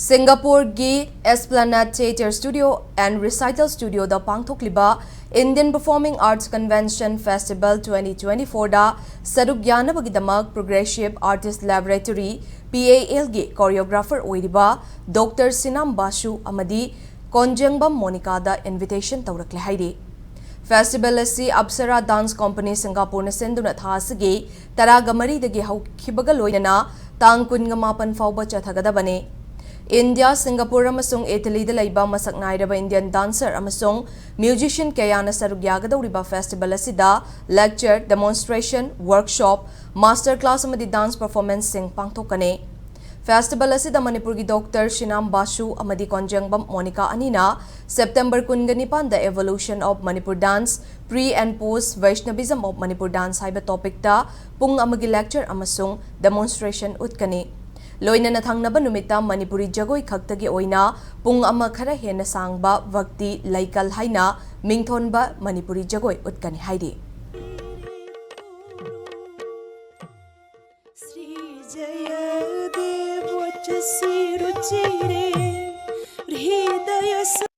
Singapore gi Esplanade Theatre Studio and Recital Studio da pangthokliba Indian Performing Arts Convention Festival 2024 da saruk yanabagidamak Progressive Artist Laboratory PAL gi choreographer oiriba Dr. Sinam Basu amadi Konjengbam Monica da invitation tawrakle hairi. Festival asi Apsara Dance Company Singapore na senduna thasigi taraga maridagi haukibaga loinana tang kunga mapan fauba chathagadabane. India, Singapore amasung Italy da laiba masak nairaba Indian dancer amasung musician kayana saruk yagadawriba festival asida lecture, demonstration, workshop, master class amadi dance performance sing pangthokane. Festival asida Manipur gi Dr. Sinam Basu amadi Konjengbam Monica anina September 19 da Evolution of Manipur Dance, Pre and Post Vaishnavism of Manipur Dance haiba topic da pung amagi lecture amasung demonstration utkani. Loina na thangnaba numita Manipuri jagoi khaktagi oina pung ama khara hena sangba vakti laikal haina mingthonba Manipuri jagoi utkani haidi. Sri Jaya Devo Chasiru Chire Hridaya